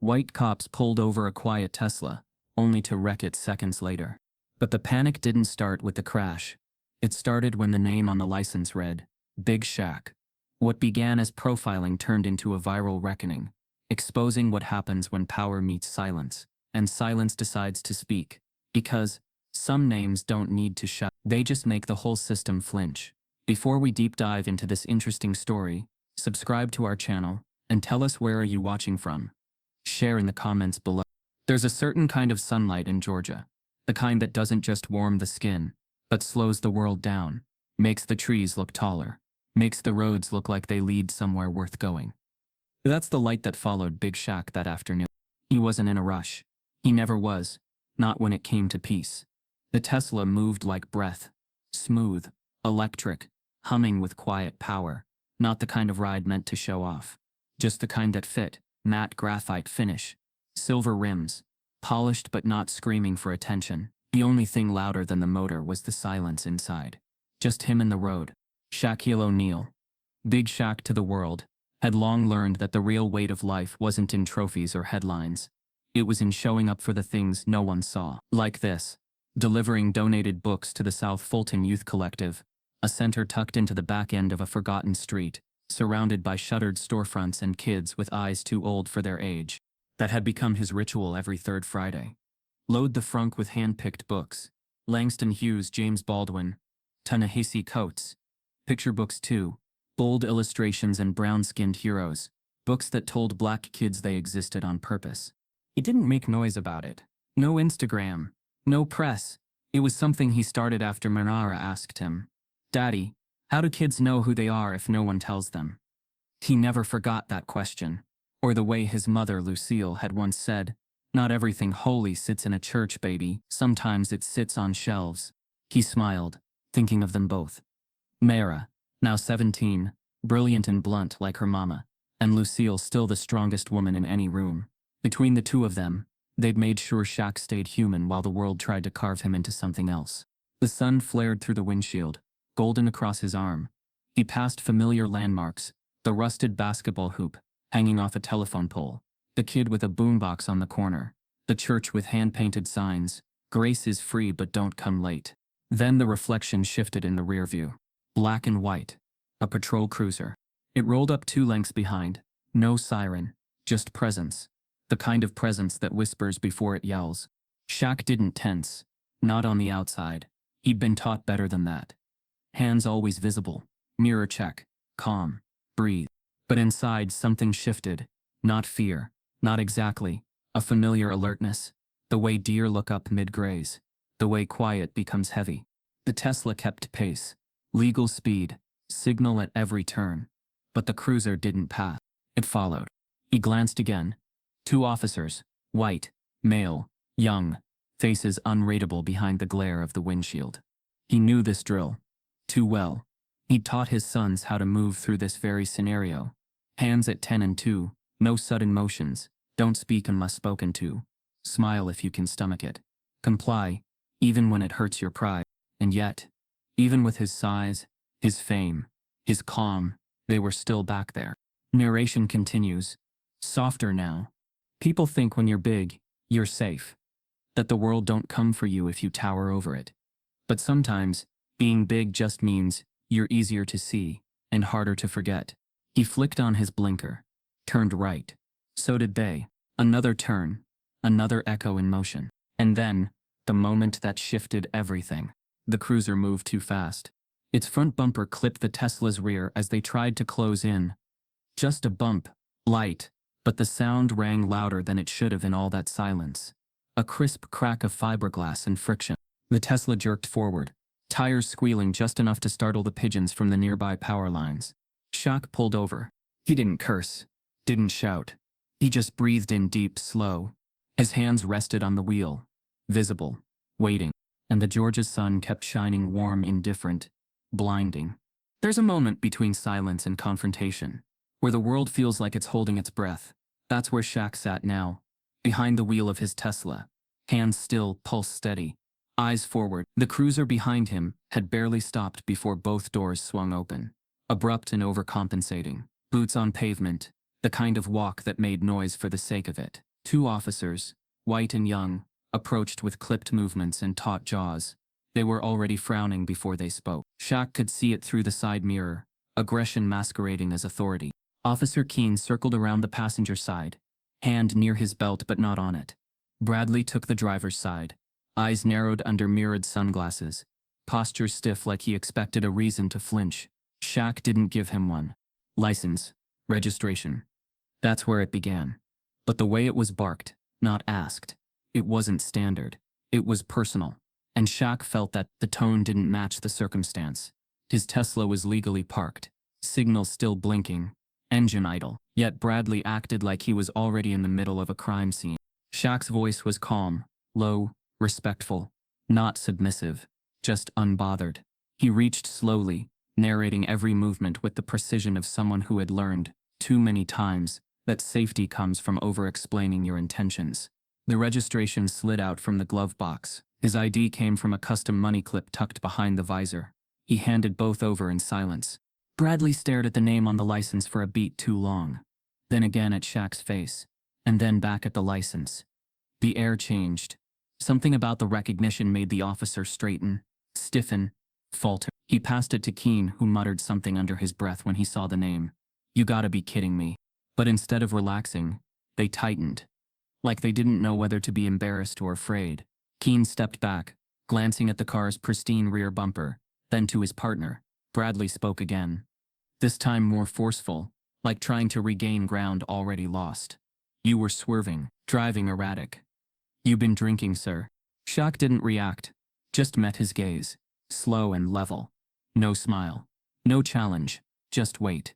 White cops pulled over a quiet Tesla, only to wreck it seconds later. But the panic didn't start with the crash. It started when the name on the license read, Big Shaq. What began as profiling turned into a viral reckoning, exposing what happens when power meets silence, and silence decides to speak. Because some names don't need to shout, they just make the whole system flinch. Before we deep dive into this interesting story, subscribe to our channel, and tell us where are you watching from. Share in the comments below. There's a certain kind of sunlight in Georgia, the kind that doesn't just warm the skin, but slows the world down, makes the trees look taller, makes the roads look like they lead somewhere worth going. That's the light that followed Big Shaq that afternoon. He wasn't in a rush. He never was, not when it came to peace. The Tesla moved like breath, smooth, electric, humming with quiet power, not the kind of ride meant to show off, just the kind that fit, matte graphite finish, silver rims, polished but not screaming for attention. The only thing louder than the motor was the silence inside. Just him and the road. Shaquille O'Neal, Big Shaq to the world, had long learned that the real weight of life wasn't in trophies or headlines. It was in showing up for the things no one saw. Like this, delivering donated books to the South Fulton Youth Collective, a center tucked into the back end of a forgotten street, surrounded by shuttered storefronts and kids with eyes too old for their age. That had become his ritual every third Friday. Load the frunk with hand-picked books. Langston Hughes, James Baldwin, Ta-Nehisi Coates. Picture books too. Bold illustrations and brown-skinned heroes. Books that told black kids they existed on purpose. He didn't make noise about it. No Instagram. No press. It was something he started after Manara asked him, "Daddy, how do kids know who they are if no one tells them?" He never forgot that question. Or the way his mother, Lucille, had once said, "Not everything holy sits in a church, baby. Sometimes it sits on shelves." He smiled, thinking of them both. Mara, now 17, brilliant and blunt like her mama, and Lucille still the strongest woman in any room. Between the two of them, they'd made sure Shaq stayed human while the world tried to carve him into something else. The sun flared through the windshield, golden across his arm. He passed familiar landmarks, the rusted basketball hoop, hanging off a telephone pole, the kid with a boombox on the corner, the church with hand-painted signs, "Grace is free but don't come late." Then the reflection shifted in the rear view. Black and white. A patrol cruiser. It rolled up 2 lengths behind. No siren. Just presence. The kind of presence that whispers before it yells. Shaq didn't tense. Not on the outside. He'd been taught better than that. Hands always visible. Mirror check. Calm. Breathe. But inside something shifted. Not fear. Not exactly. A familiar alertness. The way deer look up mid-graze. The way quiet becomes heavy. The Tesla kept pace. Legal speed. Signal at every turn. But the cruiser didn't pass. It followed. He glanced again. 2 officers. White. Male. Young. Faces unreadable behind the glare of the windshield. He knew this drill. Too well. He'd taught his sons how to move through this very scenario. Hands at 10 and 2. No sudden motions. Don't speak unless spoken to. Smile if you can stomach it. Comply, even when it hurts your pride. And yet, even with his size, his fame, his calm, they were still back there. Narration continues. Softer now. People think when you're big, you're safe. That the world don't come for you if you tower over it. But sometimes, being big just means you're easier to see and harder to forget. He flicked on his blinker. Turned right. So did they. Another turn. Another echo in motion. And then, the moment that shifted everything. The cruiser moved too fast. Its front bumper clipped the Tesla's rear as they tried to close in. Just a bump. Light. But the sound rang louder than it should have in all that silence. A crisp crack of fiberglass and friction. The Tesla jerked forward, tires squealing just enough to startle the pigeons from the nearby power lines. Shaq pulled over. He didn't curse. Didn't shout. He just breathed in deep, slow. His hands rested on the wheel. Visible. Waiting. And the Georgia sun kept shining warm, indifferent. Blinding. There's a moment between silence and confrontation, where the world feels like it's holding its breath. That's where Shaq sat now, behind the wheel of his Tesla. Hands still, pulse steady. Eyes forward. The cruiser behind him had barely stopped before both doors swung open. Abrupt and overcompensating. Boots on pavement. The kind of walk that made noise for the sake of it. Two officers, white and young, approached with clipped movements and taut jaws. They were already frowning before they spoke. Shaq could see it through the side mirror, aggression masquerading as authority. Officer Keene circled around the passenger side, hand near his belt but not on it. Bradley took the driver's side, eyes narrowed under mirrored sunglasses, posture stiff like he expected a reason to flinch. Shaq didn't give him one. License. Registration. That's where it began. But the way it was barked, not asked. It wasn't standard. It was personal. And Shaq felt that the tone didn't match the circumstance. His Tesla was legally parked, signals still blinking, engine idle. Yet Bradley acted like he was already in the middle of a crime scene. Shaq's voice was calm, low, respectful, not submissive, just unbothered. He reached slowly, narrating every movement with the precision of someone who had learned, too many times, that safety comes from over-explaining your intentions. The registration slid out from the glove box. His ID came from a custom money clip tucked behind the visor. He handed both over in silence. Bradley stared at the name on the license for a beat too long. Then again at Shaq's face. And then back at the license. The air changed. Something about the recognition made the officer straighten, stiffen, falter. He passed it to Keene, who muttered something under his breath when he saw the name. You gotta be kidding me. But instead of relaxing, they tightened. Like they didn't know whether to be embarrassed or afraid. Keene stepped back, glancing at the car's pristine rear bumper, then to his partner. Bradley spoke again. This time more forceful, like trying to regain ground already lost. You were swerving, driving erratic. You been drinking, sir. Shaq didn't react, just met his gaze, slow and level. No smile, no challenge, just weight.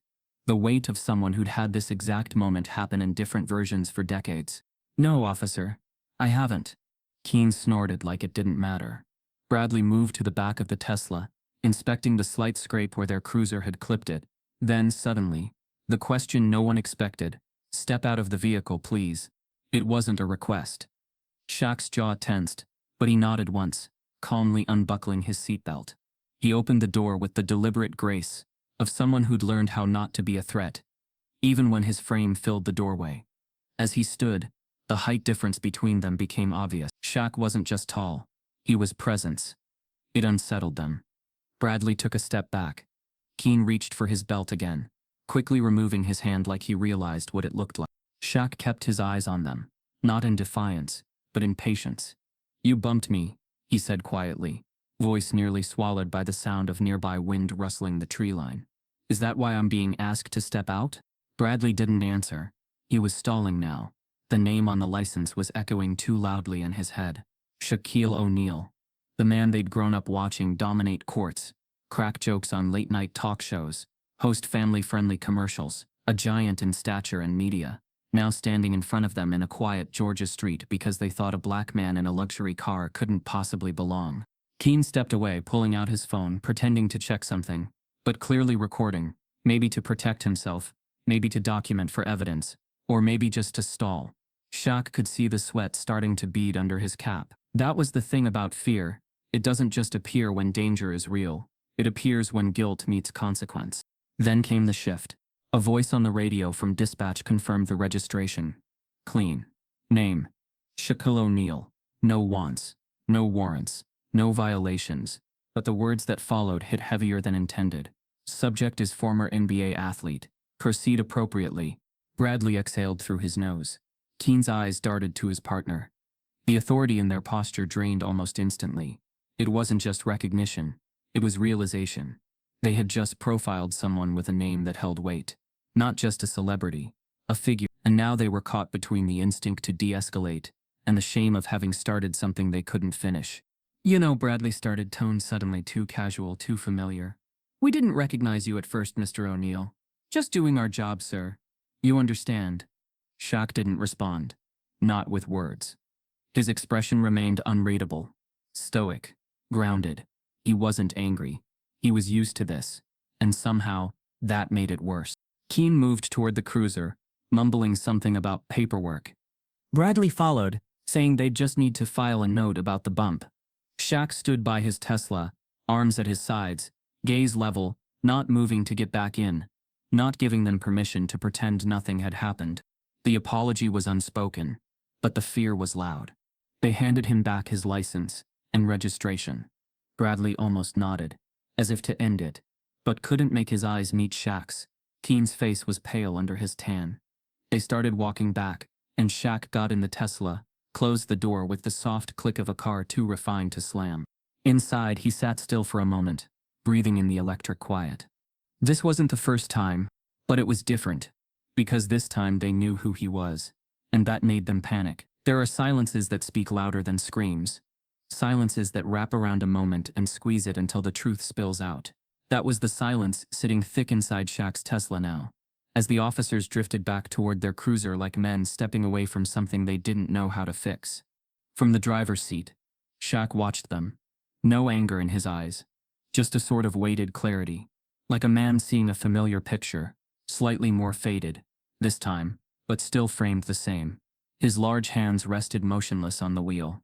The weight of someone who'd had this exact moment happen in different versions for decades. No, officer, I haven't. Keene snorted like it didn't matter. Bradley moved to the back of the Tesla, inspecting the slight scrape where their cruiser had clipped it. Then, suddenly, the question no one expected, step out of the vehicle, please. It wasn't a request. Shaq's jaw tensed, but he nodded once, calmly unbuckling his seatbelt. He opened the door with the deliberate grace of someone who'd learned how not to be a threat, even when his frame filled the doorway. As he stood, the height difference between them became obvious. Shaq wasn't just tall, he was presence. It unsettled them. Bradley took a step back. Keene reached for his belt again, quickly removing his hand like he realized what it looked like. Shaq kept his eyes on them, not in defiance, but in patience. You bumped me, he said quietly, voice nearly swallowed by the sound of nearby wind rustling the tree line. Is that why I'm being asked to step out? Bradley didn't answer. He was stalling now. The name on the license was echoing too loudly in his head. Shaquille O'Neal. The man they'd grown up watching dominate courts, crack jokes on late-night talk shows, host family-friendly commercials, a giant in stature and media, now standing in front of them in a quiet Georgia street because they thought a black man in a luxury car couldn't possibly belong. Keene stepped away, pulling out his phone, pretending to check something, but clearly recording, maybe to protect himself, maybe to document for evidence, or maybe just to stall. Shaq could see the sweat starting to bead under his cap. That was the thing about fear. It doesn't just appear when danger is real. It appears when guilt meets consequence. Then came the shift. A voice on the radio from dispatch confirmed the registration. Clean. Name. Shaquille O'Neal. No wants. No warrants. No violations. But the words that followed hit heavier than intended. Subject is former NBA athlete. Proceed appropriately. Bradley exhaled through his nose. Keene's eyes darted to his partner. The authority in their posture drained almost instantly. It wasn't just recognition. It was realization. They had just profiled someone with a name that held weight. Not just a celebrity, a figure. And now they were caught between the instinct to de-escalate and the shame of having started something they couldn't finish. You know, Bradley started, tone suddenly too casual, too familiar. We didn't recognize you at first, Mr. O'Neal. Just doing our job, sir. You understand. Shaq didn't respond. Not with words. His expression remained unreadable. Stoic. Grounded. He wasn't angry. He was used to this. And somehow, that made it worse. Keene moved toward the cruiser, mumbling something about paperwork. Bradley followed, saying they'd just need to file a note about the bump. Shaq stood by his Tesla, arms at his sides, gaze level, not moving to get back in, not giving them permission to pretend nothing had happened. The apology was unspoken, but the fear was loud. They handed him back his license and registration. Bradley almost nodded, as if to end it, but couldn't make his eyes meet Shaq's. Keen's face was pale under his tan. They started walking back, and Shaq got in the Tesla, closed the door with the soft click of a car too refined to slam. Inside, he sat still for a moment, breathing in the electric quiet. This wasn't the first time, but it was different, because this time they knew who he was, and that made them panic. There are silences that speak louder than screams. Silences that wrap around a moment and squeeze it until the truth spills out. That was the silence sitting thick inside Shaq's Tesla now, as the officers drifted back toward their cruiser like men stepping away from something they didn't know how to fix. From the driver's seat, Shaq watched them. No anger in his eyes, just a sort of weighted clarity, like a man seeing a familiar picture, slightly more faded, this time, but still framed the same. His large hands rested motionless on the wheel.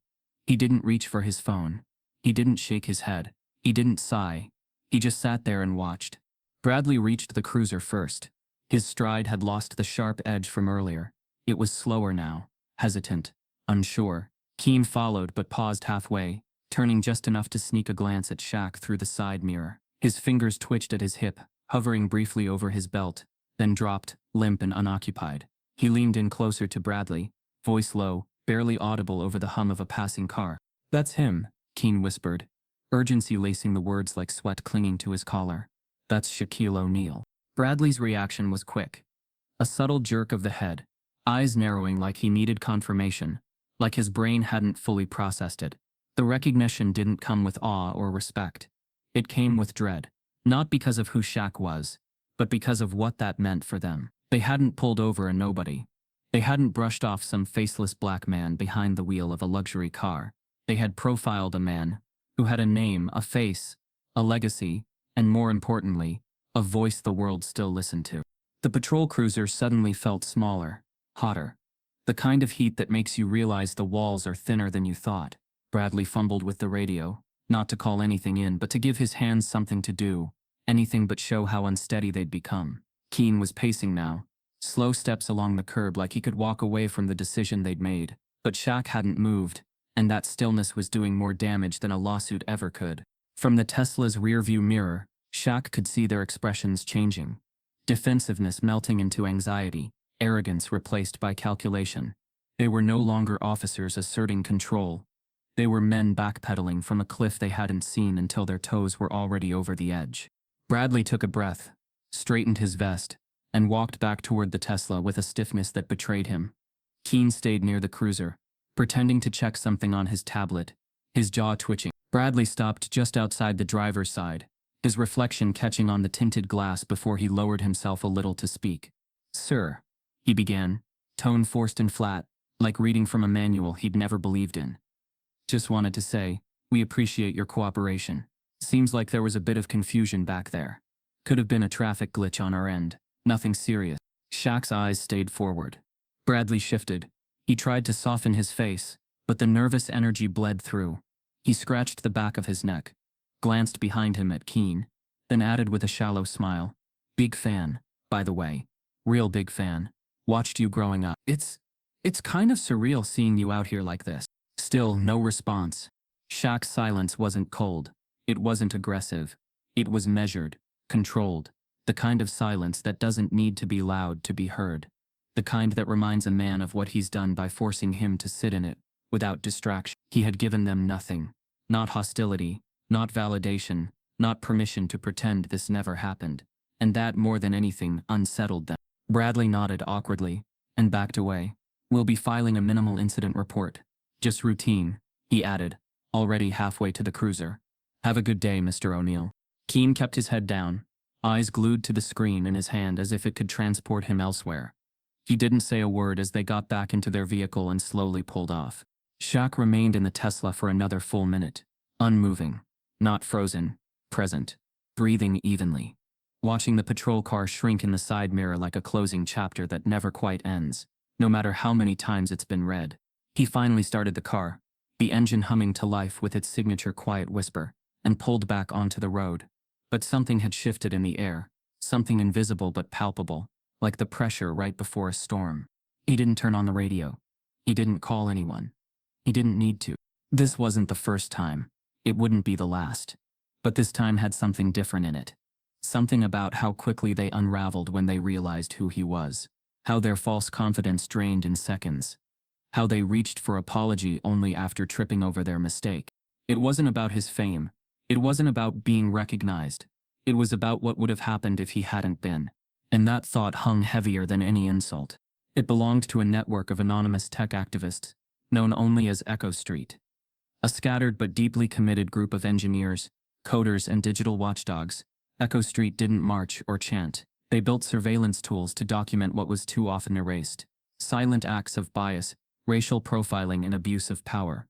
He didn't reach for his phone. He didn't shake his head. He didn't sigh. He just sat there and watched. Bradley reached the cruiser first. His stride had lost the sharp edge from earlier. It was slower now, hesitant, unsure. Keen followed but paused halfway, turning just enough to sneak a glance at Shaq through the side mirror. His fingers twitched at his hip, hovering briefly over his belt, then dropped, limp and unoccupied. He leaned in closer to Bradley, voice low, barely audible over the hum of a passing car. "That's him," Keen whispered, urgency lacing the words like sweat clinging to his collar. "That's Shaquille O'Neal." Bradley's reaction was quick. A subtle jerk of the head, eyes narrowing like he needed confirmation, like his brain hadn't fully processed it. The recognition didn't come with awe or respect. It came with dread, not because of who Shaq was, but because of what that meant for them. They hadn't pulled over a nobody. They hadn't brushed off some faceless black man behind the wheel of a luxury car. They had profiled a man who had a name, a face, a legacy, and more importantly, a voice the world still listened to. The patrol cruiser suddenly felt smaller, hotter. The kind of heat that makes you realize the walls are thinner than you thought. Bradley fumbled with the radio, not to call anything in, but to give his hands something to do, anything but show how unsteady they'd become. Keen was pacing now, slow steps along the curb like he could walk away from the decision they'd made. But Shaq hadn't moved, and that stillness was doing more damage than a lawsuit ever could. From the Tesla's rearview mirror, Shaq could see their expressions changing. Defensiveness melting into anxiety, arrogance replaced by calculation. They were no longer officers asserting control. They were men backpedaling from a cliff they hadn't seen until their toes were already over the edge. Bradley took a breath, straightened his vest, and walked back toward the Tesla with a stiffness that betrayed him. Keen stayed near the cruiser, pretending to check something on his tablet, his jaw twitching. Bradley stopped just outside the driver's side, his reflection catching on the tinted glass before he lowered himself a little to speak. "Sir," he began, tone forced and flat, like reading from a manual he'd never believed in. "Just wanted to say, we appreciate your cooperation. Seems like there was a bit of confusion back there. Could have been a traffic glitch on our end. Nothing serious." Shaq's eyes stayed forward. Bradley shifted. He tried to soften his face, but the nervous energy bled through. He scratched the back of his neck, glanced behind him at Keen, then added with a shallow smile, "Big fan, by the way. Real big fan. Watched you growing up. It's kind of surreal seeing you out here like this." Still no response. Shaq's silence wasn't cold. It wasn't aggressive. It was measured, controlled. The kind of silence that doesn't need to be loud to be heard. The kind that reminds a man of what he's done by forcing him to sit in it, without distraction. He had given them nothing. Not hostility, not validation, not permission to pretend this never happened. And that, more than anything, unsettled them. Bradley nodded awkwardly, and backed away. "We'll be filing a minimal incident report. Just routine," he added, already halfway to the cruiser. "Have a good day, Mr. O'Neal." Keen kept his head down, eyes glued to the screen in his hand as if it could transport him elsewhere. He didn't say a word as they got back into their vehicle and slowly pulled off. Shaq remained in the Tesla for another full minute, unmoving, not frozen, present, breathing evenly, watching the patrol car shrink in the side mirror like a closing chapter that never quite ends, no matter how many times it's been read. He finally started the car, the engine humming to life with its signature quiet whisper, and pulled back onto the road. But something had shifted in the air, something invisible but palpable, like the pressure right before a storm. He didn't turn on the radio. He didn't call anyone. He didn't need to. This wasn't the first time. It wouldn't be the last. But this time had something different in it. Something about how quickly they unraveled when they realized who he was. How their false confidence drained in seconds. How they reached for apology only after tripping over their mistake. It wasn't about his fame. It wasn't about being recognized. It was about what would have happened if he hadn't been. And that thought hung heavier than any insult. It belonged to a network of anonymous tech activists, known only as Echo Street. A scattered but deeply committed group of engineers, coders, and digital watchdogs. Echo Street didn't march or chant. They built surveillance tools to document what was too often erased. Silent acts of bias, racial profiling, and abuse of power.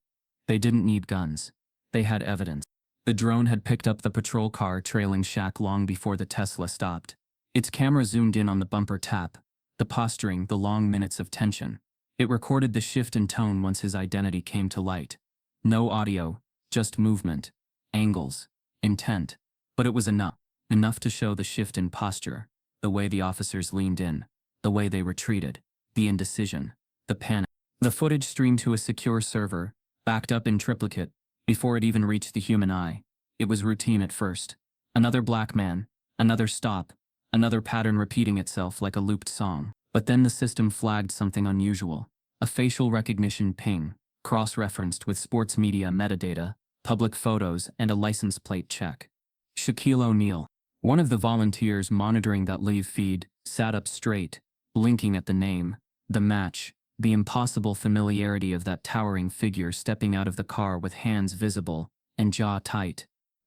They didn't need guns. They had evidence. The drone had picked up the patrol car trailing Shaq long before the Tesla stopped. Its camera zoomed in on the bumper tap, the posturing, the long minutes of tension. It recorded the shift in tone once his identity came to light. No audio, just movement, angles, intent. But it was enough. Enough to show the shift in posture, the way the officers leaned in, the way they retreated, the indecision, the panic. The footage streamed to a secure server, backed up in triplicate, before it even reached the human eye. It was routine at first. Another black man, another stop, another pattern repeating itself like a looped song. But then the system flagged something unusual. A facial recognition ping, cross-referenced with sports media metadata, public photos, and a license plate check. Shaquille O'Neal, one of the volunteers monitoring that live feed, sat up straight, blinking at the name, the match, the impossible familiarity of that towering figure stepping out of the car with hands visible and jaw tight.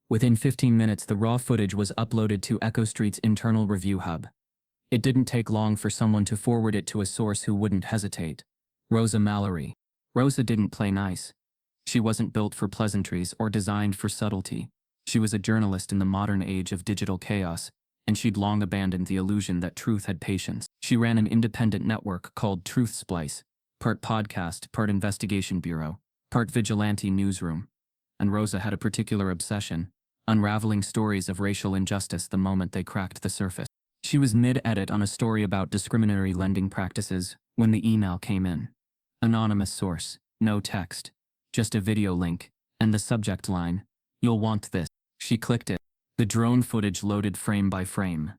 Within 15 minutes, the raw footage was uploaded to Echo Street's internal review hub. It didn't take long for someone to forward it to a source who wouldn't hesitate. Rosa Mallory. Rosa didn't play nice. She wasn't built for pleasantries or designed for subtlety. She was a journalist in the modern age of digital chaos, and she'd long abandoned the illusion that truth had patience. She ran an independent network called Truth Splice, part podcast, part investigation bureau, part vigilante newsroom. And Rosa had a particular obsession, unraveling stories of racial injustice the moment they cracked the surface. She was mid-edit on a story about discriminatory lending practices when the email came in. Anonymous source, no text, just a video link, and the subject line, "You'll want this." She clicked it. The drone footage loaded frame by frame.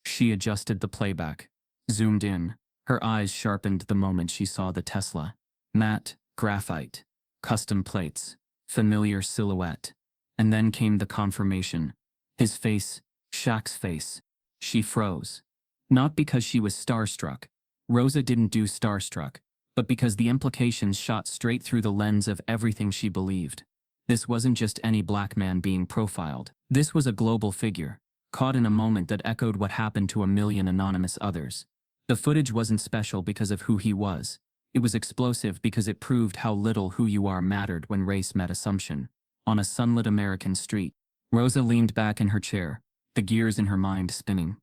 She adjusted the playback, zoomed in. Her eyes sharpened the moment she saw the Tesla. Matte, graphite, custom plates, familiar silhouette. And then came the confirmation. His face, Shaq's face. She froze. Not because she was starstruck. Rosa didn't do starstruck, but because the implications shot straight through the lens of everything she believed. This wasn't just any black man being profiled. This was a global figure, caught in a moment that echoed what happened to a million anonymous others. The footage wasn't special because of who he was. It was explosive because it proved how little who you are mattered when race met assumption. On a sunlit American street, Rosa leaned back in her chair, the gears in her mind spinning.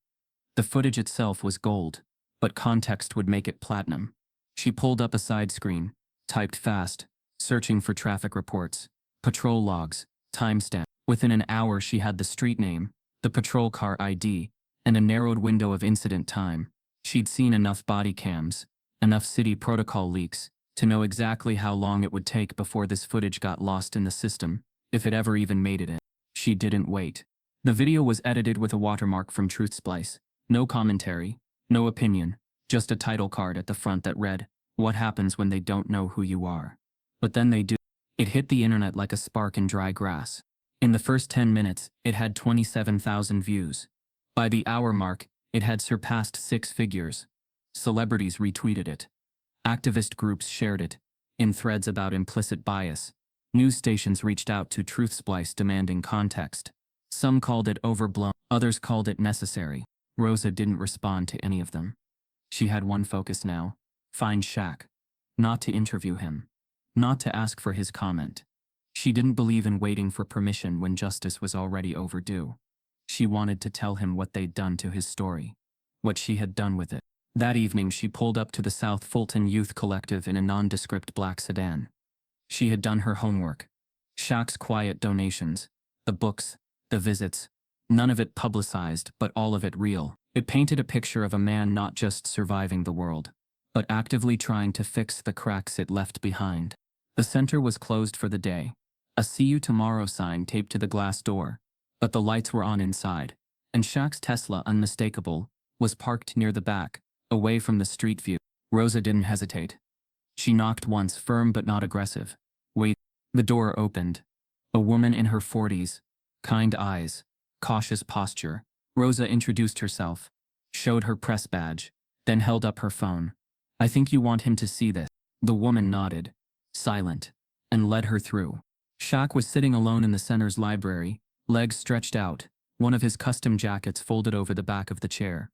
The footage itself was gold, but context would make it platinum. She pulled up a side screen, typed fast, searching for traffic reports, patrol logs, timestamp. Within an hour she had the street name, the patrol car ID, and a narrowed window of incident time. She'd seen enough body cams, enough city protocol leaks, to know exactly how long it would take before this footage got lost in the system, if it ever even made it in. She didn't wait. The video was edited with a watermark from Truth Splice. No commentary, no opinion, just a title card at the front that read, "What happens when they don't know who you are?" But then they do. It hit the internet like a spark in dry grass. In the first 10 minutes, it had 27,000 views. By the hour mark, it had surpassed 6 figures. Celebrities retweeted it. Activist groups shared it, in threads about implicit bias. News stations reached out to Truth Splice demanding context. Some called it overblown, others called it necessary. Rosa didn't respond to any of them. She had one focus now: find Shaq. Not to interview him. Not to ask for his comment. She didn't believe in waiting for permission when justice was already overdue. She wanted to tell him what they'd done to his story. What she had done with it. That evening she pulled up to the South Fulton Youth Collective in a nondescript black sedan. She had done her homework. Shaq's quiet donations, the books, the visits, none of it publicized, but all of it real. It painted a picture of a man not just surviving the world, but actively trying to fix the cracks it left behind. The center was closed for the day. A "See you tomorrow" sign taped to the glass door, but the lights were on inside, and Shaq's Tesla, unmistakable, was parked near the back, away from the street view. Rosa didn't hesitate. She knocked once, firm but not aggressive. "Wait." The door opened. A woman in her 40s, kind eyes, cautious posture. Rosa introduced herself, showed her press badge, then held up her phone. "I think you want him to see this." The woman nodded, silent, and led her through. Shaq was sitting alone in the center's library, legs stretched out, one of his custom jackets folded over the back of the chair.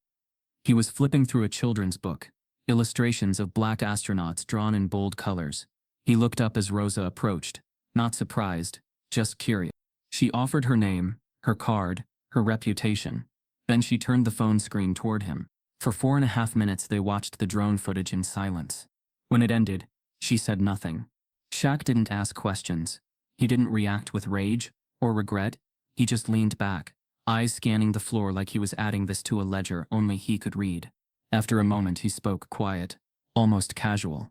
He was flipping through a children's book, illustrations of black astronauts drawn in bold colors. He looked up as Rosa approached, not surprised, just curious. She offered her name, her card, her reputation. Then she turned the phone screen toward him. For 4.5 minutes they watched the drone footage in silence. When it ended, she said nothing. Shaq didn't ask questions. He didn't react with rage or regret. He just leaned back, eyes scanning the floor like he was adding this to a ledger only he could read. After a moment he spoke, quiet, almost casual.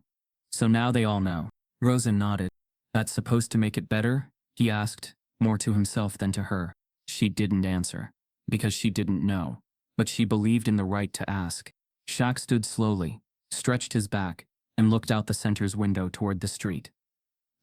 "So now they all know." Rosa nodded. "That's supposed to make it better?" he asked, more to himself than to her. She didn't answer, because she didn't know, but she believed in the right to ask. Shaq stood slowly, stretched his back, and looked out the center's window toward the street.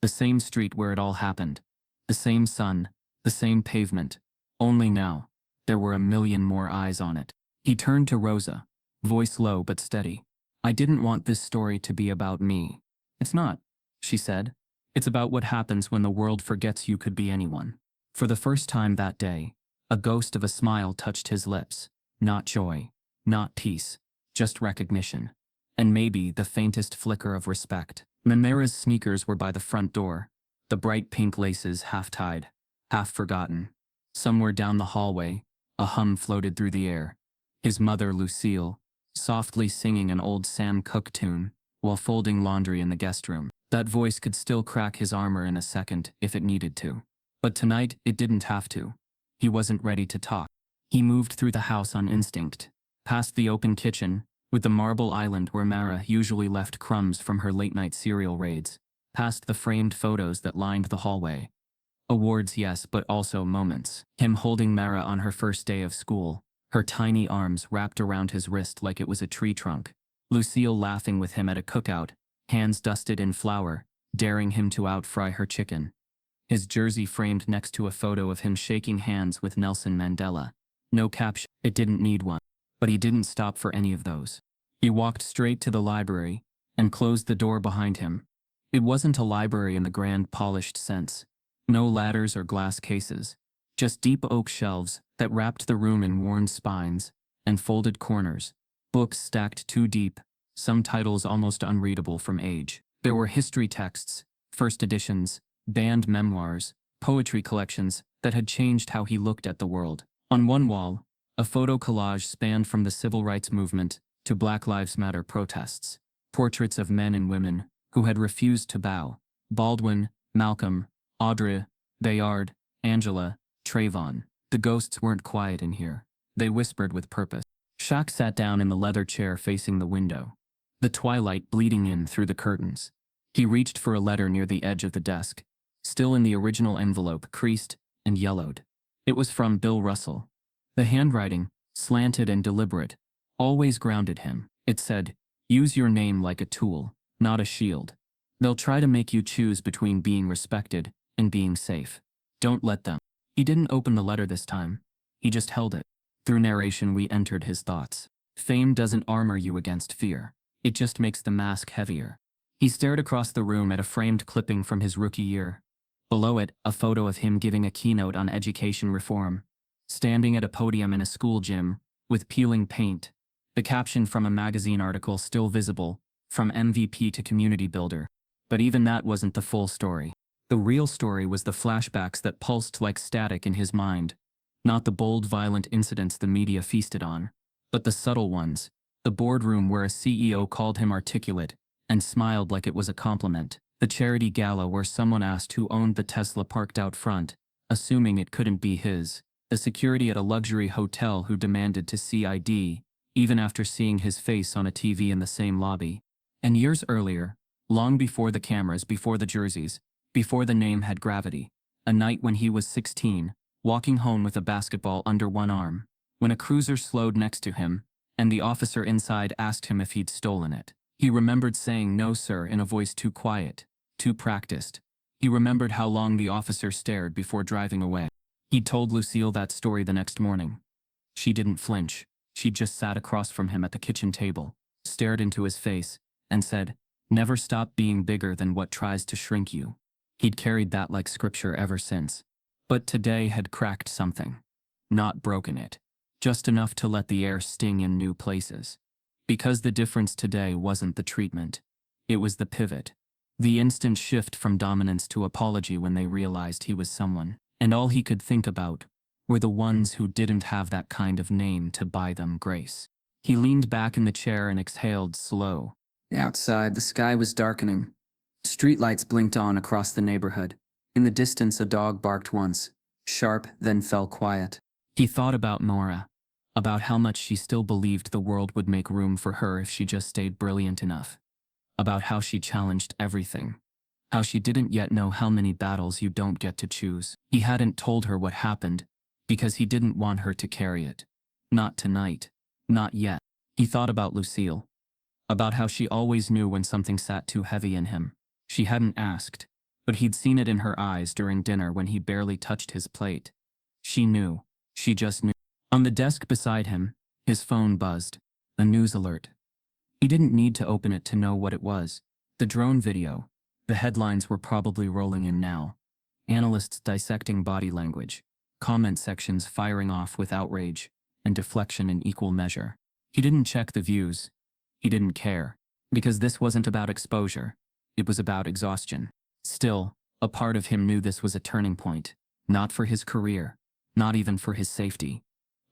The same street where it all happened. The same sun, the same pavement. Only now, there were a million more eyes on it. He turned to Rosa, voice low but steady. "I didn't want this story to be about me." "It's not," she said. "It's about what happens when the world forgets you could be anyone." For the first time that day, a ghost of a smile touched his lips. Not joy, not peace, just recognition. And maybe the faintest flicker of respect. Mamera's sneakers were by the front door, the bright pink laces half-tied, half-forgotten. Somewhere down the hallway, a hum floated through the air. His mother, Lucille, softly singing an old Sam Cooke tune while folding laundry in the guest room. That voice could still crack his armor in a second if it needed to. But tonight, it didn't have to. He wasn't ready to talk. He moved through the house on instinct, past the open kitchen, with the marble island where Mara usually left crumbs from her late-night cereal raids, past the framed photos that lined the hallway. Awards, yes, but also moments. Him holding Mara on her first day of school, her tiny arms wrapped around his wrist like it was a tree trunk. Lucille laughing with him at a cookout, hands dusted in flour, daring him to out-fry her chicken. His jersey framed next to a photo of him shaking hands with Nelson Mandela. No caption. It didn't need one. But he didn't stop for any of those. He walked straight to the library and closed the door behind him. It wasn't a library in the grand polished sense. No ladders or glass cases. Just deep oak shelves that wrapped the room in worn spines and folded corners. Books stacked too deep, some titles almost unreadable from age. There were history texts, first editions, banned memoirs, poetry collections that had changed how he looked at the world. On one wall, a photo collage spanned from the civil rights movement to Black Lives Matter protests. Portraits of men and women who had refused to bow. Baldwin, Malcolm, Audre, Bayard, Angela, Trayvon. The ghosts weren't quiet in here. They whispered with purpose. Shaq sat down in the leather chair facing the window, the twilight bleeding in through the curtains. He reached for a letter near the edge of the desk, still in the original envelope, creased and yellowed. It was from Bill Russell. The handwriting, slanted and deliberate, always grounded him. It said, "Use your name like a tool, not a shield. They'll try to make you choose between being respected and being safe. Don't let them." He didn't open the letter this time. He just held it. Through narration we entered his thoughts. Fame doesn't armor you against fear. It just makes the mask heavier. He stared across the room at a framed clipping from his rookie year. Below it, a photo of him giving a keynote on education reform. Standing at a podium in a school gym, with peeling paint. The caption from a magazine article still visible, "From MVP to community builder." But even that wasn't the full story. The real story was the flashbacks that pulsed like static in his mind. Not the bold, violent incidents the media feasted on, but the subtle ones. The boardroom where a CEO called him articulate and smiled like it was a compliment. The charity gala where someone asked who owned the Tesla parked out front, assuming it couldn't be his. The security at a luxury hotel who demanded to see ID, even after seeing his face on a TV in the same lobby. And years earlier, long before the cameras, before the jerseys, before the name had gravity, a night when he was 16, walking home with a basketball under one arm, when a cruiser slowed next to him, and the officer inside asked him if he'd stolen it. He remembered saying "No, sir" in a voice too quiet, too practiced. He remembered how long the officer stared before driving away. He told Lucille that story the next morning. She didn't flinch. She just sat across from him at the kitchen table, stared into his face, and said, "Never stop being bigger than what tries to shrink you." He'd carried that like scripture ever since. But today had cracked something. Not broken it. Just enough to let the air sting in new places. Because the difference today wasn't the treatment. It was the pivot. The instant shift from dominance to apology when they realized he was someone. And all he could think about were the ones who didn't have that kind of name to buy them grace. He leaned back in the chair and exhaled slow. Outside, the sky was darkening. Streetlights blinked on across the neighborhood. In the distance, a dog barked once, sharp, then fell quiet. He thought about Nora, about how much she still believed the world would make room for her if she just stayed brilliant enough. About how she challenged everything. How she didn't yet know how many battles you don't get to choose. He hadn't told her what happened, because he didn't want her to carry it. Not tonight. Not yet. He thought about Lucille. About how she always knew when something sat too heavy in him. She hadn't asked, but he'd seen it in her eyes during dinner when he barely touched his plate. She knew. She just knew. On the desk beside him, his phone buzzed. A news alert. He didn't need to open it to know what it was. The drone video. The headlines were probably rolling in now. Analysts dissecting body language. Comment sections firing off with outrage and deflection in equal measure. He didn't check the views. He didn't care. Because this wasn't about exposure. It was about exhaustion. Still, a part of him knew this was a turning point. Not for his career. Not even for his safety.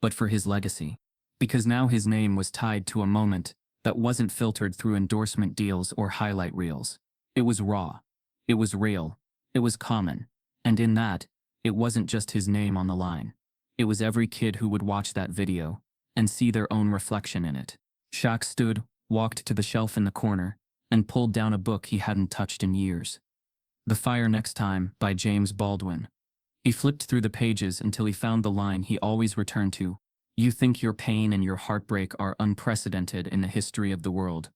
But for his legacy. Because now his name was tied to a moment that wasn't filtered through endorsement deals or highlight reels. It was raw. It was real. It was common. And in that, it wasn't just his name on the line. It was every kid who would watch that video and see their own reflection in it. Shaq stood, walked to the shelf in the corner, and pulled down a book he hadn't touched in years. The Fire Next Time by James Baldwin. He flipped through the pages until he found the line he always returned to. You think your pain and your heartbreak are unprecedented in the history of the world.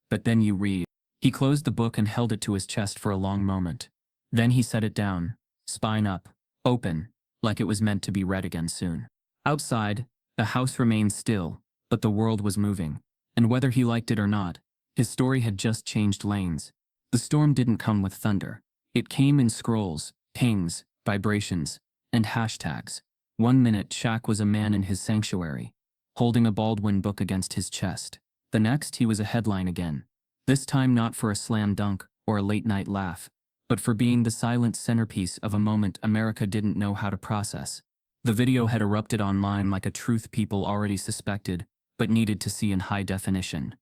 But then you read. He closed the book and held it to his chest for a long moment. Then he set it down, spine up, open, like it was meant to be read again soon. Outside, the house remained still, but the world was moving. And whether he liked it or not, his story had just changed lanes. The storm didn't come with thunder. It came in scrolls, pings, vibrations, and hashtags. 1 minute Shaq was a man in his sanctuary, holding a Baldwin book against his chest. The next he was a headline again. This time not for a slam dunk or a late-night laugh, but for being the silent centerpiece of a moment America didn't know how to process. The video had erupted online like a truth people already suspected, but needed to see in high definition.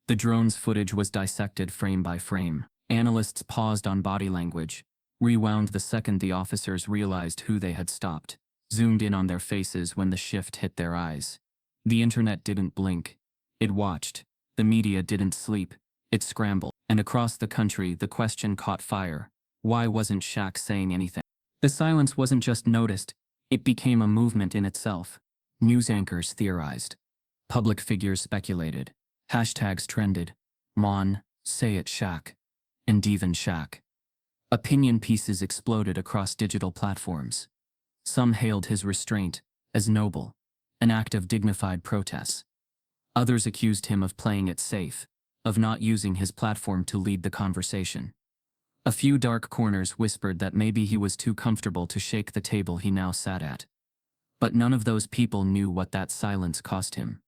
The drone's footage was dissected frame by frame. Analysts paused on body language, rewound the second the officers realized who they had stopped, zoomed in on their faces when the shift hit their eyes. The internet didn't blink. It watched. The media didn't sleep. It scrambled. And across the country, the question caught fire. Why wasn't Shaq saying anything? The silence wasn't just noticed. It became a movement in itself. News anchors theorized. Public figures speculated. Hashtags trended. Mon, say it Shaq. And even Shaq. Opinion pieces exploded across digital platforms. Some hailed his restraint as noble, an act of dignified protest. Others accused him of playing it safe, of not using his platform to lead the conversation. A few dark corners whispered that maybe he was too comfortable to shake the table he now sat at. But none of those people knew what that silence cost him.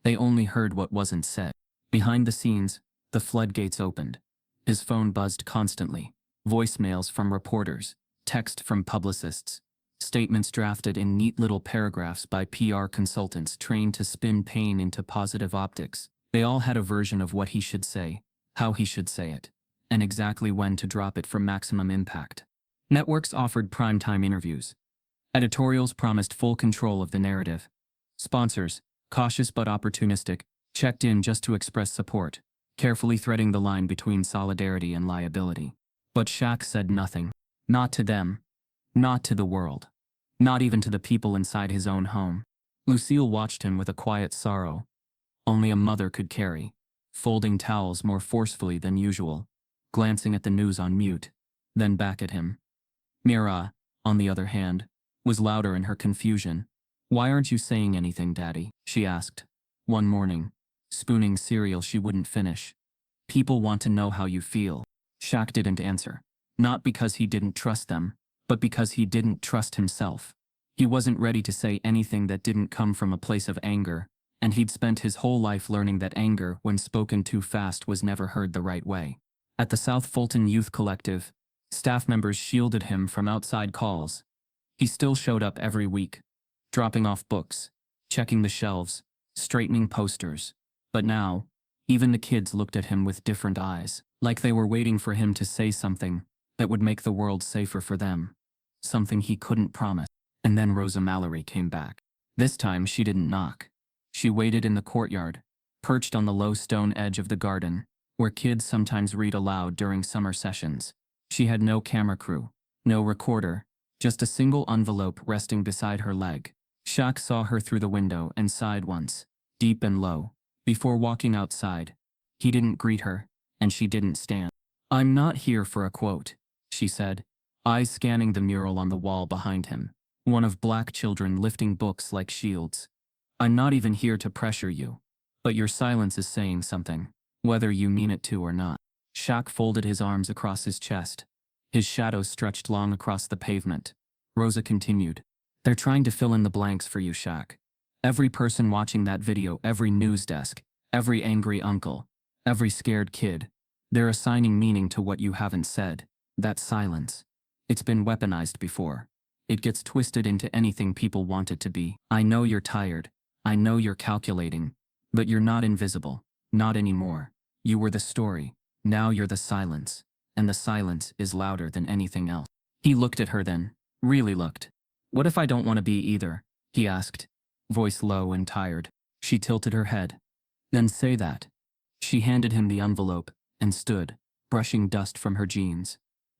They only heard what wasn't said. Behind the scenes, the floodgates opened. His phone buzzed constantly. Voicemails from reporters, text from publicists, statements drafted in neat little paragraphs by PR consultants trained to spin pain into positive optics. They all had a version of what he should say, how he should say it, and exactly when to drop it for maximum impact. Networks offered primetime interviews. Editorials promised full control of the narrative. Sponsors, cautious but opportunistic, checked in just to express support. carefully threading the line between solidarity and liability. But Shaq said nothing. Not to them. Not to the world. Not even to the people inside his own home. Lucille watched him with a quiet sorrow only a mother could carry, folding towels more forcefully than usual, glancing at the news on mute, then back at him. Mira, on the other hand, was louder in her confusion. "Why aren't you saying anything, Daddy?" she asked, one morning, spooning cereal she wouldn't finish. "People want to know how you feel." Shaq didn't answer, not because he didn't trust them, but because he didn't trust himself. He wasn't ready to say anything that didn't come from a place of anger, and he'd spent his whole life learning that anger, when spoken too fast, was never heard the right way. At the South Fulton Youth Collective, staff members shielded him from outside calls. He still showed up every week, dropping off books, checking the shelves, straightening posters. But now, even the kids looked at him with different eyes, like they were waiting for him to say something that would make the world safer for them. Something he couldn't promise. And then Rosa Mallory came back. This time she didn't knock. She waited in the courtyard, perched on the low stone edge of the garden, where kids sometimes read aloud during summer sessions. She had no camera crew, no recorder, just a single envelope resting beside her leg. Shaq saw her through the window and sighed once, deep and low, before walking outside. He didn't greet her, and she didn't stand. "I'm not here for a quote," she said, eyes scanning the mural on the wall behind him, one of black children lifting books like shields. "I'm not even here to pressure you. But your silence is saying something, whether you mean it to or not." Shaq folded his arms across his chest. His shadow stretched long across the pavement. Rosa continued, "They're trying to fill in the blanks for you, Shaq. Every person watching that video, every news desk, every angry uncle, every scared kid, they're assigning meaning to what you haven't said. That silence. It's been weaponized before. It gets twisted into anything people want it to be. I know you're tired. I know you're calculating. But you're not invisible. Not anymore. You were the story. Now you're the silence. And the silence is louder than anything else." He looked at her then. Really looked. "What if I don't want to be either?" he asked, voice low and tired. She tilted her head. "Then say that." She handed him the envelope and stood, brushing dust from her jeans.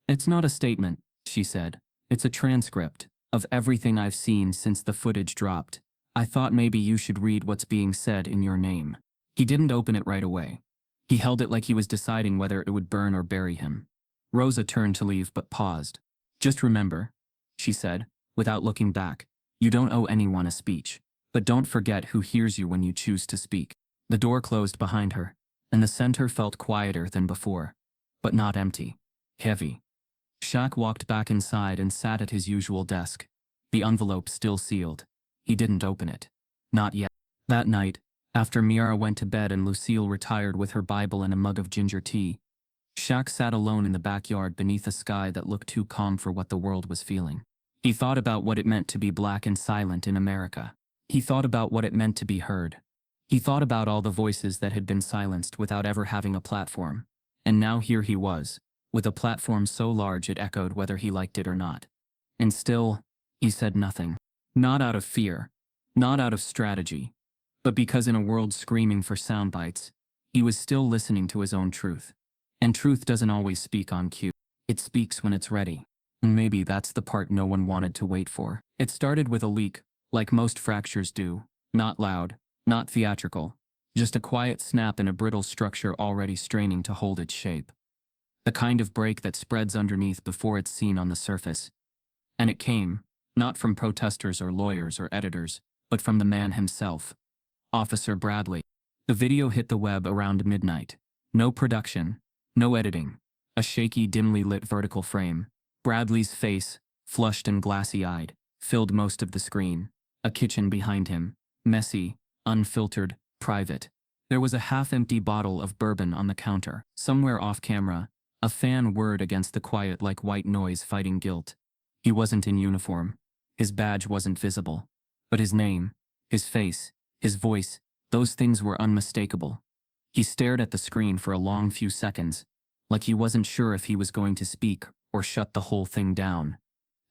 "It's not a statement," she said. "It's a transcript of everything I've seen since the footage dropped. I thought maybe you should read what's being said in your name." He didn't open it right away. He held it like he was deciding whether it would burn or bury him. Rosa turned to leave but paused. "Just remember," she said, without looking back, "you don't owe anyone a speech. But don't forget who hears you when you choose to speak." The door closed behind her, and the center felt quieter than before, but not empty. Heavy. Shaq walked back inside and sat at his usual desk, the envelope still sealed. He didn't open it. Not yet. That night, after Miara went to bed and Lucille retired with her Bible and a mug of ginger tea, Shaq sat alone in the backyard beneath a sky that looked too calm for what the world was feeling. He thought about what it meant to be black and silent in America. He thought about what it meant to be heard. He thought about all the voices that had been silenced without ever having a platform. And now here he was, with a platform so large it echoed whether he liked it or not. And still, he said nothing. Not out of fear, not out of strategy, but because in a world screaming for sound bites, he was still listening to his own truth. And truth doesn't always speak on cue. It speaks when it's ready. And maybe that's the part no one wanted to wait for. It started with a leak, like most fractures do, not loud, not theatrical, just a quiet snap in a brittle structure already straining to hold its shape. The kind of break that spreads underneath before it's seen on the surface. And it came, not from protesters or lawyers or editors, but from the man himself, Officer Bradley. The video hit the web around midnight. No production, no editing, a shaky, dimly lit vertical frame. Bradley's face, flushed and glassy-eyed, filled most of the screen. A kitchen behind him, messy, unfiltered, private. There was a half-empty bottle of bourbon on the counter. Somewhere off-camera, a fan whirred against the quiet like white noise fighting guilt. He wasn't in uniform. His badge wasn't visible. But his name, his face, his voice, those things were unmistakable. He stared at the screen for a long few seconds, like he wasn't sure if he was going to speak or shut the whole thing down.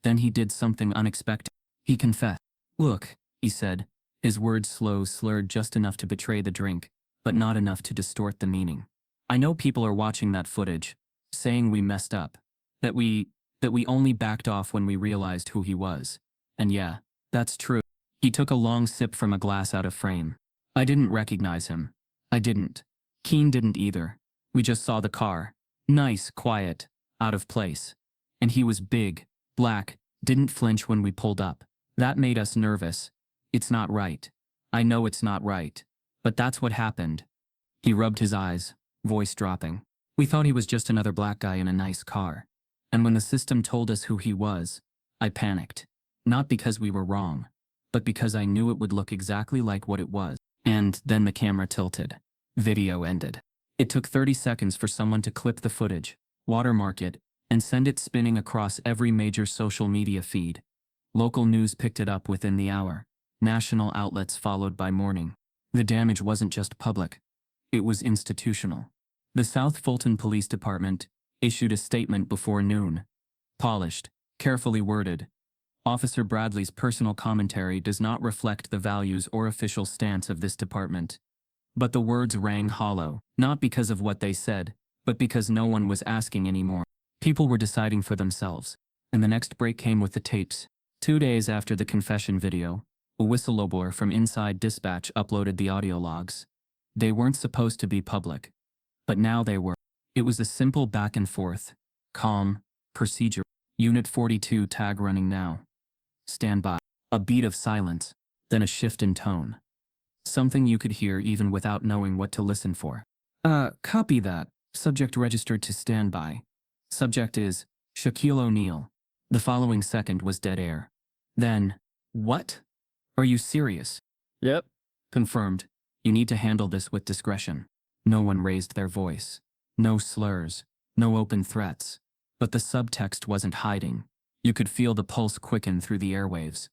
Then he did something unexpected. He confessed. "Look," he said, his words slow, slurred just enough to betray the drink, but not enough to distort the meaning. I know people are watching that footage, saying we messed up, that we only backed off when we realized who he was. And yeah, that's true. He took a long sip from a glass out of frame. I didn't recognize him. I didn't. Keen didn't either. We just saw the car. Nice, quiet, out of place. And he was big, black, didn't flinch when we pulled up. That made us nervous. It's not right. I know it's not right. But that's what happened. He rubbed his eyes, voice dropping. We thought he was just another black guy in a nice car. And when the system told us who he was, I panicked. Not because we were wrong, but because I knew it would look exactly like what it was. And then the camera tilted. Video ended. It took 30 seconds for someone to clip the footage, watermark it, and send it spinning across every major social media feed. Local news picked it up within the hour. National outlets followed by mourning. The damage wasn't just public. It was institutional. The South Fulton Police Department issued a statement before noon. Polished, carefully worded. Officer Bradley's personal commentary does not reflect the values or official stance of this department. But the words rang hollow, not because of what they said, but because no one was asking anymore. People were deciding for themselves, and the next break came with the tapes. 2 days after the confession video, a whistleblower from Inside Dispatch uploaded the audio logs. They weren't supposed to be public, but now they were. It was a simple back and forth. Calm, procedure. Unit 42 tag running now. Stand by. A beat of silence, then a shift in tone. Something you could hear even without knowing what to listen for. Copy that. Subject registered to standby. Subject is Shaquille O'Neal. The following second was dead air. Then, what? Are you serious? Yep. Confirmed. You need to handle this with discretion. No one raised their voice. No slurs. No open threats. But the subtext wasn't hiding. You could feel the pulse quicken through the airwaves.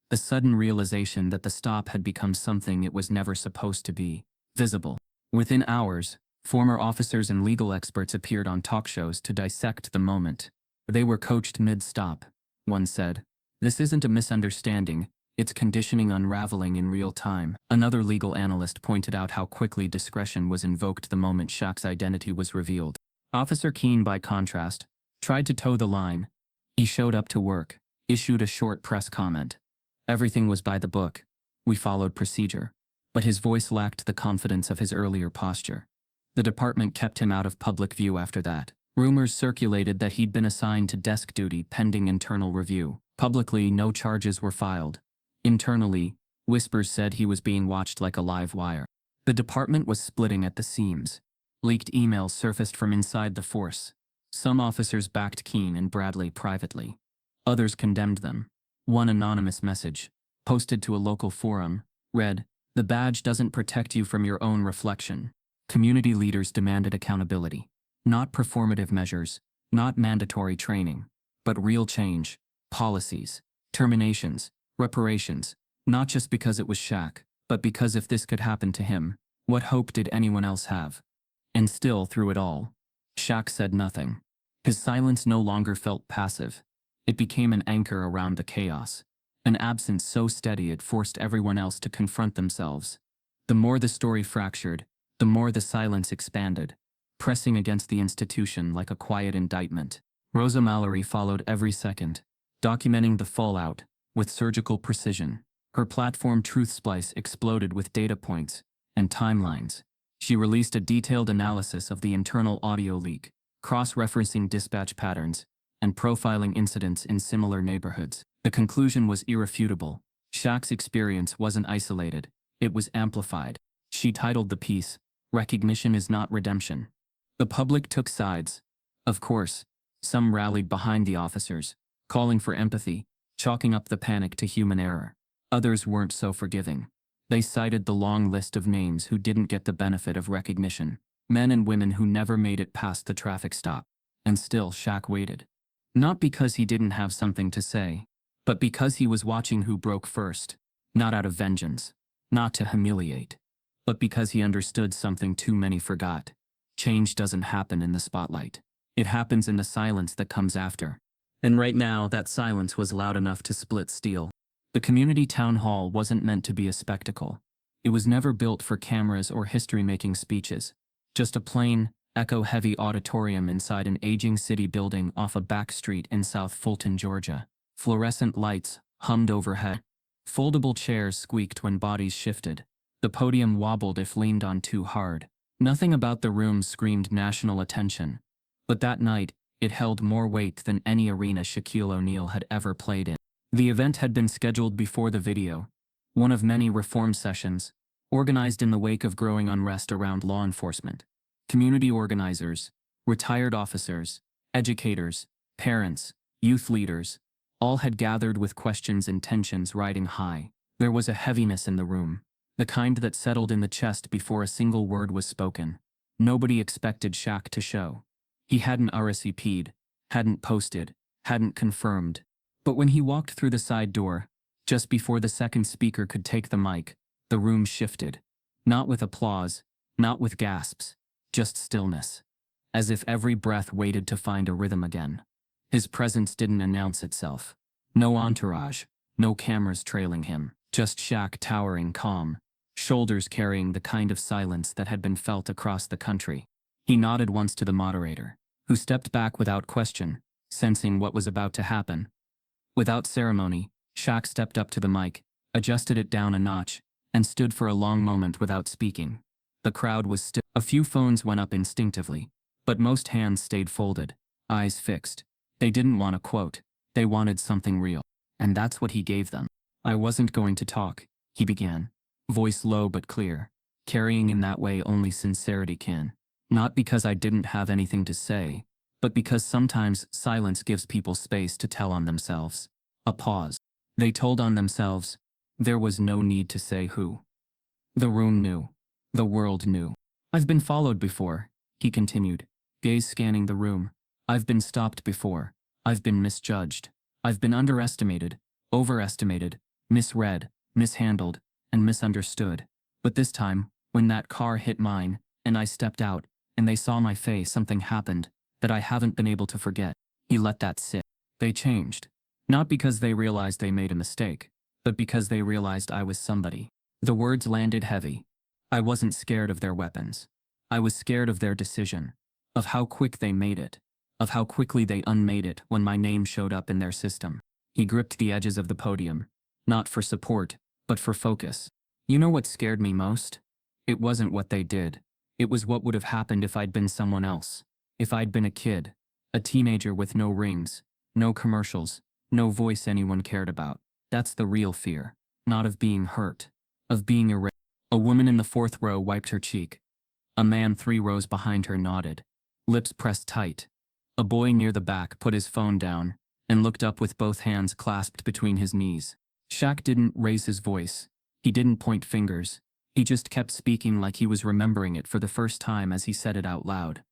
The sudden realization that the stop had become something it was never supposed to be. Visible. Within hours, former officers and legal experts appeared on talk shows to dissect the moment. They were coached mid-stop. One said, "This isn't a misunderstanding, it's conditioning unraveling in real time." Another legal analyst pointed out how quickly discretion was invoked the moment Shaq's identity was revealed. Officer Keene, by contrast, tried to toe the line. He showed up to work, issued a short press comment. Everything was by the book. We followed procedure. But his voice lacked the confidence of his earlier posture. The department kept him out of public view after that. Rumors circulated that he'd been assigned to desk duty pending internal review. Publicly, no charges were filed. Internally, whispers said he was being watched like a live wire. The department was splitting at the seams. Leaked emails surfaced from inside the force. Some officers backed Keene and Bradley privately. Others condemned them. One anonymous message, posted to a local forum, read, "The badge doesn't protect you from your own reflection." Community leaders demanded accountability. Not performative measures, not mandatory training, but real change, policies, terminations, reparations, not just because it was Shaq, but because if this could happen to him, what hope did anyone else have? And still, through it all, Shaq said nothing. His silence no longer felt passive. It became an anchor around the chaos, an absence so steady it forced everyone else to confront themselves. The more the story fractured, the more the silence expanded, pressing against the institution like a quiet indictment. Rosa Mallory followed every second, documenting the fallout with surgical precision. Her platform Truth Splice exploded with data points and timelines. She released a detailed analysis of the internal audio leak, cross-referencing dispatch patterns, and profiling incidents in similar neighborhoods. The conclusion was irrefutable. Shaq's experience wasn't isolated, it was amplified. She titled the piece, "Recognition is Not Redemption." The public took sides. Of course, some rallied behind the officers, calling for empathy, chalking up the panic to human error. Others weren't so forgiving. They cited the long list of names who didn't get the benefit of recognition, men and women who never made it past the traffic stop. And still Shaq waited. Not because he didn't have something to say, but because he was watching who broke first, not out of vengeance, not to humiliate, but because he understood something too many forgot. Change doesn't happen in the spotlight. It happens in the silence that comes after. And right now, that silence was loud enough to split steel. The community town hall wasn't meant to be a spectacle. It was never built for cameras or history-making speeches. Just a plain, echo-heavy auditorium inside an aging city building off a back street in South Fulton, Georgia. Fluorescent lights hummed overhead. Foldable chairs squeaked when bodies shifted. The podium wobbled if leaned on too hard. Nothing about the room screamed national attention. But that night, it held more weight than any arena Shaquille O'Neal had ever played in. The event had been scheduled before the video, one of many reform sessions, organized in the wake of growing unrest around law enforcement. Community organizers, retired officers, educators, parents, youth leaders, all had gathered with questions and tensions riding high. There was a heaviness in the room, the kind that settled in the chest before a single word was spoken. Nobody expected Shaq to show. He hadn't RSVP'd, hadn't posted, hadn't confirmed. But when he walked through the side door, just before the second speaker could take the mic, the room shifted. Not with applause, not with gasps, just stillness. As if every breath waited to find a rhythm again. His presence didn't announce itself. No entourage, no cameras trailing him, just Shaq towering calm, shoulders carrying the kind of silence that had been felt across the country. He nodded once to the moderator, who stepped back without question, sensing what was about to happen. Without ceremony, Shaq stepped up to the mic, adjusted it down a notch, and stood for a long moment without speaking. The crowd was still. A few phones went up instinctively, but most hands stayed folded, eyes fixed. They didn't want a quote, they wanted something real. And that's what he gave them. "I wasn't going to talk," he began, voice low but clear, carrying in that way only sincerity can. "Not because I didn't have anything to say, but because sometimes silence gives people space to tell on themselves." A pause. They told on themselves. There was no need to say who. The room knew. The world knew. "I've been followed before," he continued, gaze scanning the room. "I've been stopped before. I've been misjudged. I've been underestimated, overestimated, misread, mishandled, and misunderstood. But this time, when that car hit mine, and I stepped out, and they saw my face, something happened that I haven't been able to forget." He let that sit. They changed. Not because they realized they made a mistake, but because they realized I was somebody. The words landed heavy. I wasn't scared of their weapons. I was scared of their decision, of how quick they made it, of how quickly they unmade it when my name showed up in their system. He gripped the edges of the podium, not for support, but for focus. "You know what scared me most? It wasn't what they did. It was what would have happened if I'd been someone else. If I'd been a kid, a teenager with no rings, no commercials, no voice anyone cared about. That's the real fear. Not of being hurt, of being erased." A woman in the fourth row wiped her cheek. A man 3 rows behind her nodded, lips pressed tight. A boy near the back put his phone down and looked up with both hands clasped between his knees. Shaq didn't raise his voice. He didn't point fingers. He just kept speaking like he was remembering it for the first time as he said it out loud.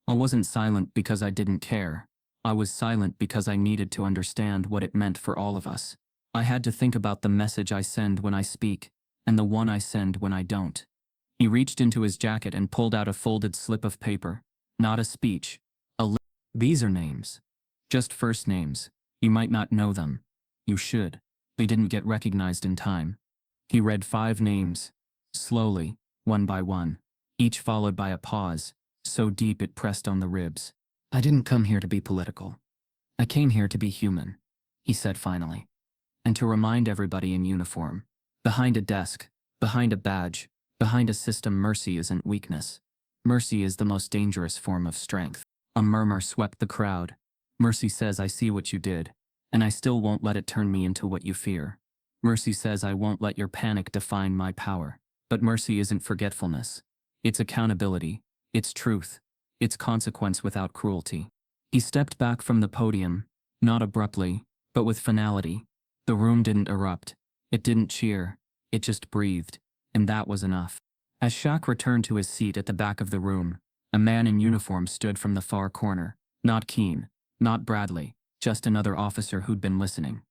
"I wasn't silent because I didn't care. I was silent because I needed to understand what it meant for all of us. I had to think about the message I send when I speak, and the one I send when I don't." He reached into his jacket and pulled out a folded slip of paper. Not a speech. "These are names. Just first names. You might not know them. You should. They didn't get recognized in time." He read 5 names. Slowly, one by one. Each followed by a pause, so deep it pressed on the ribs. "I didn't come here to be political. I came here to be human," he said finally. "And to remind everybody in uniform. Behind a desk, behind a badge, behind a system, mercy isn't weakness. Mercy is the most dangerous form of strength." A murmur swept the crowd. "Mercy says I see what you did, and I still won't let it turn me into what you fear. Mercy says I won't let your panic define my power. But mercy isn't forgetfulness. It's accountability. It's truth. It's consequence without cruelty." He stepped back from the podium, not abruptly, but with finality. The room didn't erupt. It didn't cheer. It just breathed, and that was enough. As Shaq returned to his seat at the back of the room, a man in uniform stood from the far corner. Not Keene, not Bradley, just another officer who'd been listening.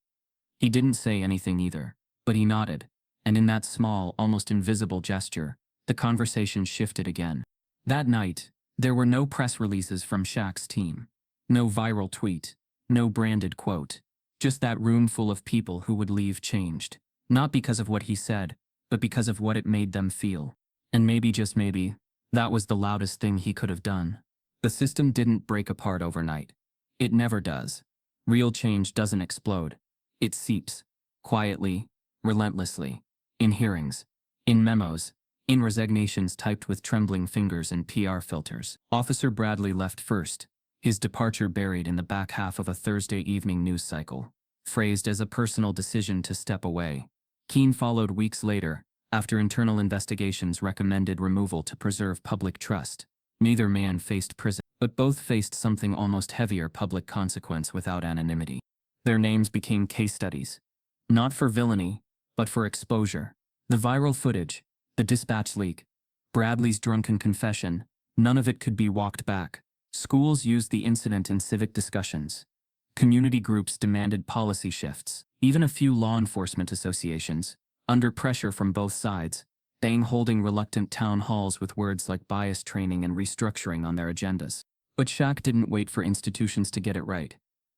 He didn't say anything either, but he nodded, and in that small, almost invisible gesture, the conversation shifted again. That night, there were no press releases from Shaq's team. No viral tweet. No branded quote. Just that room full of people who would leave changed. Not because of what he said, but because of what it made them feel. And maybe, just maybe, That was the loudest thing he could have done. The system didn't break apart overnight. It never does. Real change doesn't explode. It seeps. Quietly, relentlessly. In hearings. In memos. In resignations typed with trembling fingers and PR filters. Officer Bradley left first, his departure buried in the back half of a Thursday evening news cycle, phrased as a personal decision to step away. Keene followed weeks later, after internal investigations recommended removal to preserve public trust. Neither man faced prison, but both faced something almost heavier: public consequence without anonymity. Their names became case studies. Not for villainy, but for exposure. The viral footage, the dispatch leak, Bradley's drunken confession, none of it could be walked back. Schools used the incident in civic discussions. Community groups demanded policy shifts. Even a few law enforcement associations, under pressure from both sides, began holding reluctant town halls with words like bias training and restructuring on their agendas. But Shaq didn't wait for institutions to get it right.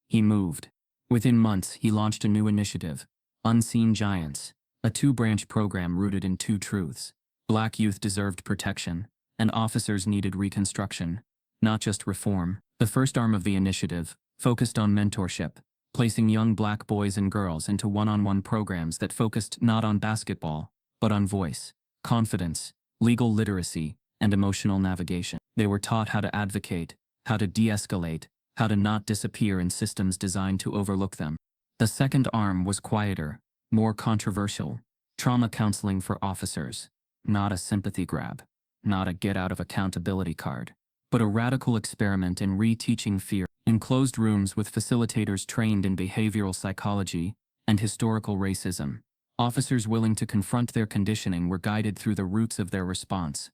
He moved. Within months, he launched a new initiative, Unseen Giants, a two-branch program rooted in two truths. Black youth deserved protection, and officers needed reconstruction, not just reform. The first arm of the initiative focused on mentorship, placing young black boys and girls into one-on-one programs that focused not on basketball, but on voice, confidence, legal literacy, and emotional navigation. They were taught how to advocate, how to de-escalate, how to not disappear in systems designed to overlook them. The second arm was quieter, more controversial: trauma counseling for officers. Not a sympathy grab, not a get-out-of-accountability card, but a radical experiment in reteaching fear. In closed rooms with facilitators trained in behavioral psychology and historical racism, officers willing to confront their conditioning were guided through the roots of their response.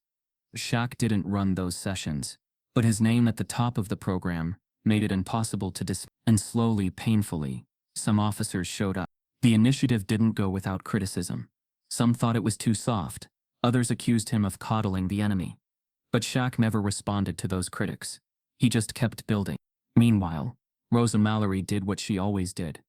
Shaq didn't run those sessions, but his name at the top of the program made it impossible to dismiss. And slowly, painfully, some officers showed up. The initiative didn't go without criticism. Some thought it was too soft, others accused him of coddling the enemy. But Shaq never responded to those critics. He just kept building. Meanwhile, Rosa Mallory did what she always did.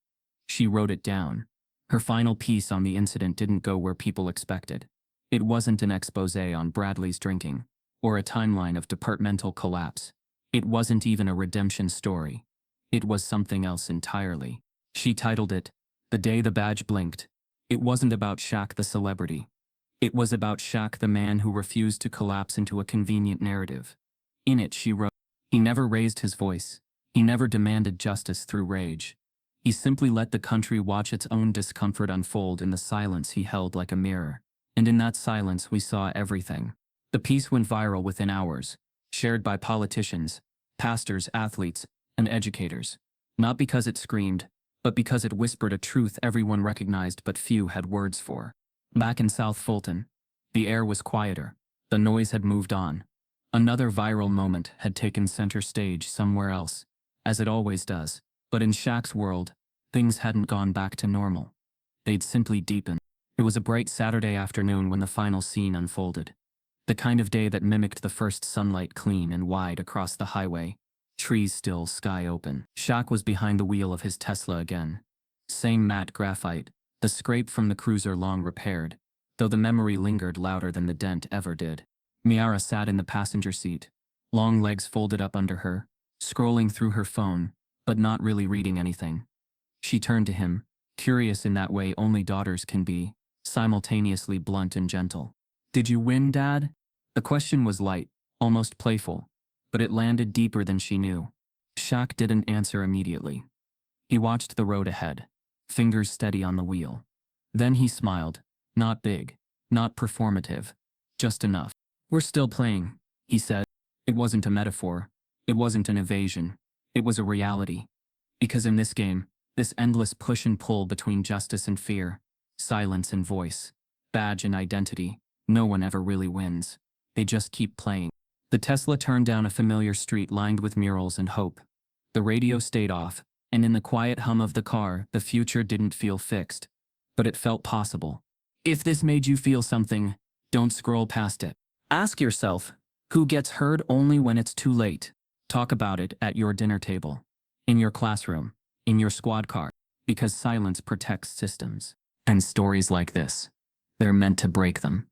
She wrote it down. Her final piece on the incident didn't go where people expected. It wasn't an exposé on Bradley's drinking, or a timeline of departmental collapse. It wasn't even a redemption story. It was something else entirely. She titled it, "The Day the Badge Blinked." It wasn't about Shaq the celebrity. It was about Shaq the man who refused to collapse into a convenient narrative. In it she wrote, "He never raised his voice. He never demanded justice through rage. He simply let the country watch its own discomfort unfold in the silence he held like a mirror. And in that silence we saw everything." The piece went viral within hours, shared by politicians, pastors, athletes, and educators. Not because it screamed, but because it whispered a truth everyone recognized but few had words for. Back in South Fulton, the air was quieter. The noise had moved on. Another viral moment had taken center stage somewhere else, as it always does. But in Shaq's world, things hadn't gone back to normal. They'd simply deepened. It was a bright Saturday afternoon when the final scene unfolded. The kind of day that mimicked the first sunlight, clean and wide across the highway. Trees still, sky open. Shaq was behind the wheel of his Tesla again. Same matte graphite, the scrape from the cruiser long repaired, though the memory lingered louder than the dent ever did. Miara sat in the passenger seat, long legs folded up under her, scrolling through her phone, but not really reading anything. She turned to him, curious in that way only daughters can be, simultaneously blunt and gentle. "Did you win, Dad?" The question was light, almost playful, but it landed deeper than she knew. Shaq didn't answer immediately. He watched the road ahead, fingers steady on the wheel. Then he smiled, not big, not performative, just enough. "We're still playing," he said. It wasn't a metaphor. It wasn't an evasion. It was a reality. Because in this game, this endless push and pull between justice and fear, silence and voice, badge and identity, no one ever really wins. They just keep playing. The Tesla turned down a familiar street lined with murals and hope. The radio stayed off, and in the quiet hum of the car, the future didn't feel fixed. But it felt possible. If this made you feel something, don't scroll past it. Ask yourself, who gets heard only when it's too late? Talk about it at your dinner table, in your classroom, in your squad car, because silence protects systems. And stories like this, they're meant to break them.